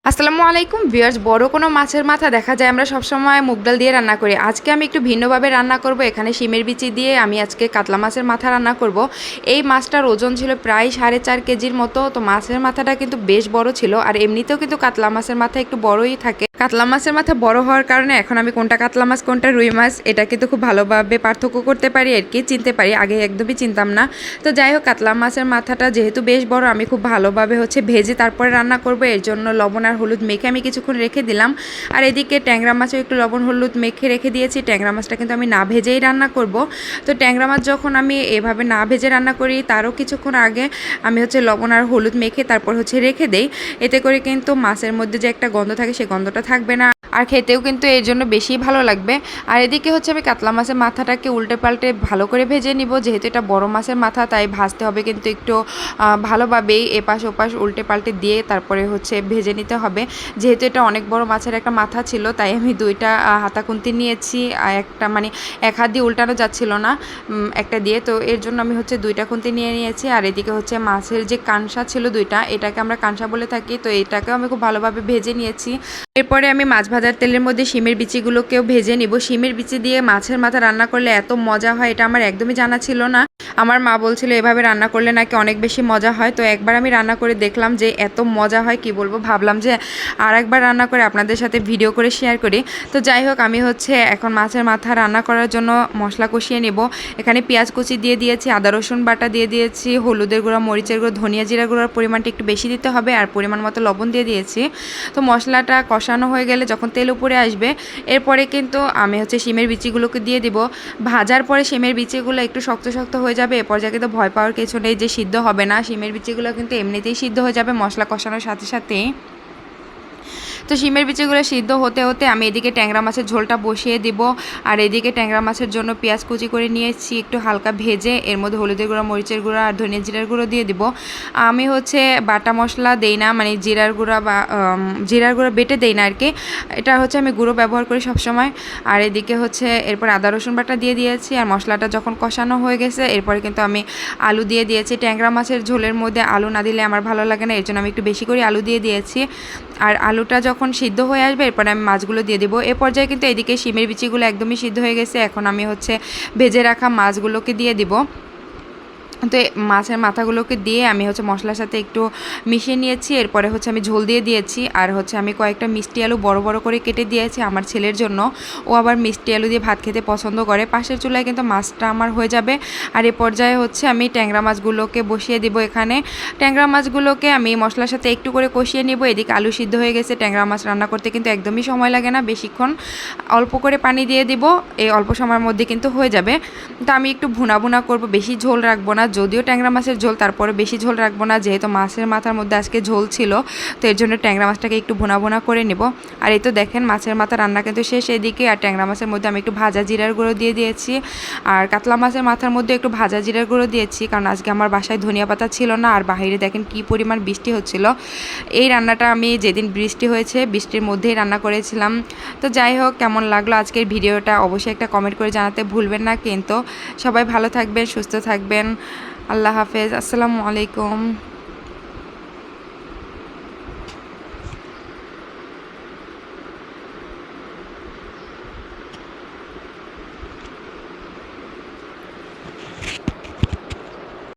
আসসালামু আলাইকুম ভিউয়ার্স, বড় কোনো মাছের মাথা দেখা যায় আমরা সবসময় মুগ ডাল দিয়ে রান্না করি। আজকে আমি একটু ভিন্নভাবে রান্না করব। এখানে শিমের বিচি দিয়ে আমি আজকে কাতলা মাছের মাথা রান্না করব। এই মাছটার ওজন ছিল প্রায় 4.5 কেজির মতো। তো মাছের মাথাটা কিন্তু বেশ বড় ছিল, আর এমনিতেও কিন্তু কাতলা মাছের মাথা একটু বড়ই থাকে। কাতলা মাছের মাথা বড় হওয়ার কারণে এখন আমি কোনটা কাতলা মাছ কোনটা রুই মাছ এটা কিন্তু খুব ভালোভাবে পার্থক্য করতে পারি আর কি, চিনতে পারি। আগে একদমই চিনতাম না। তো যাই হোক, কাতলা মাছের মাথাটা যেহেতু বেশ বড়, আমি খুব ভালোভাবে ভেজে তারপরে রান্না করব। এর জন্য লবণ আর হলুদ মেখে আমি কিছুক্ষণ রেখে দিলাম। আর এদিকে ট্যাংরা মাছও একটু লবণ হলুদ মেখে রেখে দিয়েছি। ট্যাংরা মাছটা কিন্তু আমি না ভেজেই রান্না করব। তো ট্যাংরা মাছ যখন আমি এভাবে না ভেজে রান্না করি, তারও কিছুক্ষণ আগে আমি লবণ আর হলুদ মেখে তারপর রেখে দেই। এতে করে কিন্তু মাছের মধ্যে যে একটা গন্ধ থাকে সেই গন্ধটা থাকবে না, আর খেতেও কিন্তু এর জন্য বেশি ভালো লাগবে। আর এদিকে আমি কাতলা মাছের মাথাটাকে উল্টে পাল্টে ভালো করে ভেজে নিব। যেহেতু এটা বড় মাছের মাথা, তাই ভাজতে হবে কিন্তু একটু ভালোভাবেই এপাশ ওপাশ উল্টে পাল্টে দিয়ে তারপরে ভেজে নিতে হবে। যেহেতু এটা অনেক বড় মাছের একটা মাথা ছিল, তাই আমি দুইটা হাতা খুন্তি নিয়েছি। একটা এক হাত দিয়ে উল্টানো যাচ্ছিল না একটা দিয়ে, তো এর জন্য আমি দুইটা খুন্তি নিয়ে নিয়েছি। আর এদিকে মাছের যে কানসা ছিল দুইটা, এটাকে আমরা কানসা বলে থাকি, তো এটাকেও আমি খুব ভালোভাবে ভেজে নিয়েছি। এরপরে আমি মাছ ভাজার তেলের মধ্যে শিমের বিচিগুলোকেও ভেজে নিব। শিমের বিচি দিয়ে মাছের মাথা রান্না করলে এত মজা হয়, এটা আমার একদমই জানা ছিল না। আমার মা বলছিল এভাবে রান্না করলে নাকি অনেক বেশি মজা হয়। তো একবার আমি রান্না করে দেখলাম যে এত মজা হয় কি বলবো। ভাবলাম যে আর একবার রান্না করে আপনাদের সাথে ভিডিও করে শেয়ার করি। তো যাই হোক, আমি এখন মাছের মাথা রান্না করার জন্য মশলা কষিয়ে নেব। এখানে পেঁয়াজ কুচি দিয়ে দিয়েছি, আদা রসুন বাটা দিয়ে দিয়েছি, হলুদের গুঁড়া, মরিচের গুঁড়া, ধনিয়া জিরা গুঁড়ার পরিমাণটা একটু বেশি দিতে হবে, আর পরিমাণ মতো লবণ দিয়ে দিয়েছি। তো মশলাটা কষানো হয়ে গেলে যখন তেল উপরে আসবে, এরপরে কিন্তু আমি শিমের বিচিগুলোকে দিয়ে দিব। ভাজার পরে শিমের বিচিগুলো একটু শক্ত শক্ত হয়ে যাবে। এ পর্যায়ে কিন্তু ভয় পাওয়ার কিছু নেই যে সিদ্ধ হবে না। শিমের বিচিগুলো কিন্তু এমনিতেই সিদ্ধ হয়ে যাবে মশলা কষানোর সাথে সাথেই। তো শিমের বিচিগুলো সিদ্ধ হতে হতে আমি এদিকে ট্যাংরা মাছের ঝোলটা বসিয়ে দিব। আর এদিকে ট্যাংরা মাছের জন্য পেঁয়াজ কুচি করে নিয়েছি একটু হালকা ভেজে, এর মধ্যে হলুদের গুঁড়া, মরিচের গুঁড়া আর ধনিয়া জিরার গুঁড়ো দিয়ে দিব। আমি বাটা মশলা দেই না, মানে জিরার গুঁড়া বা জিরার গুঁড়া বেটে দেই না আর কি। এটা আমি গুঁড়ো ব্যবহার করি সবসময়। আর এদিকে এরপর আদা রসুন বাটা দিয়ে দিয়েছি। আর মশলাটা যখন কষানো হয়ে গেছে, এরপরে কিন্তু আমি আলু দিয়ে দিয়েছি। ট্যাংরা মাছের ঝোলের মধ্যে আলু না দিলে আমার ভালো লাগে না, এর জন্য আমি একটু বেশি করে আলু দিয়ে দিয়েছি। আর আলুটা যখন সিদ্ধ হয়ে আসবে, এরপরে আমি মাছগুলো দিয়ে দেবো। এ পর্যায়ে কিন্তু এদিকে শিমের বিচিগুলো একদমই সিদ্ধ হয়ে গেছে। এখন আমি ভেজে রাখা মাছগুলোকে দিয়ে দিব। তো মাছের মাথাগুলোকে দিয়ে আমি মশলার সাথে একটু মিশিয়ে নিয়েছি। এরপরে আমি ঝোল দিয়ে দিয়েছি। আর আমি কয়েকটা মিষ্টি আলু বড় বড় করে কেটে দিয়েছি আমার ছেলের জন্য। ও আবার মিষ্টি আলু দিয়ে ভাত খেতে পছন্দ করে। পাশের চুলায় কিন্তু মাছটা আমার হয়ে যাবে। আর এ পর্যায়ে আমি ট্যাংরা মাছগুলোকে বসিয়ে দিব। এখানে ট্যাংরা মাছগুলোকে আমি মশলার সাথে একটু করে কষিয়ে নেব। এদিকে আলু সিদ্ধ হয়ে গেছে। ট্যাংরা মাছ রান্না করতে কিন্তু একদমই সময় লাগে না বেশিক্ষণ। অল্প করে পানি দিয়ে দিব, এই অল্প সময়ের মধ্যে কিন্তু হয়ে যাবে। তো আমি একটু ভুনা ভুনা করবো, বেশি ঝোল রাখবো না। যদিও ট্যাংরা মাছের ঝোল, তারপরে বেশি ঝোল রাখবো না, যেহেতু মাছের মাথার মধ্যে আজকে ঝোল ছিল। তো এর জন্য ট্যাংরা মাছটাকে একটু ভুনা ভুনা করে নেব। আর এই তো দেখেন মাছের মাথা রান্না কিন্তু শেষ। এদিকে আর ট্যাংরা মাছের মধ্যে আমি একটু ভাজা জিরার গুঁড়ো দিয়ে দিয়েছি। আর কাতলা মাছের মাথার মধ্যে একটু ভাজা জিরার গুঁড়ো দিয়েছি, কারণ আজকে আমার বাসায় ধনিয়া পাতা ছিল না। আর বাইরে দেখেন কি পরিমাণ বৃষ্টি হচ্ছিল। এই রান্নাটা আমি যেদিন বৃষ্টি হয়েছে বৃষ্টির মধ্যেই রান্না করেছিলাম। তো যাই হোক, কেমন লাগলো আজকের ভিডিওটা অবশ্যই একটা কমেন্ট করে জানাতে ভুলবেন না কিন্তু। সবাই ভালো থাকবেন, সুস্থ থাকবেন। আল্লাহ হাফেজ, আসসালামু আলাইকুম।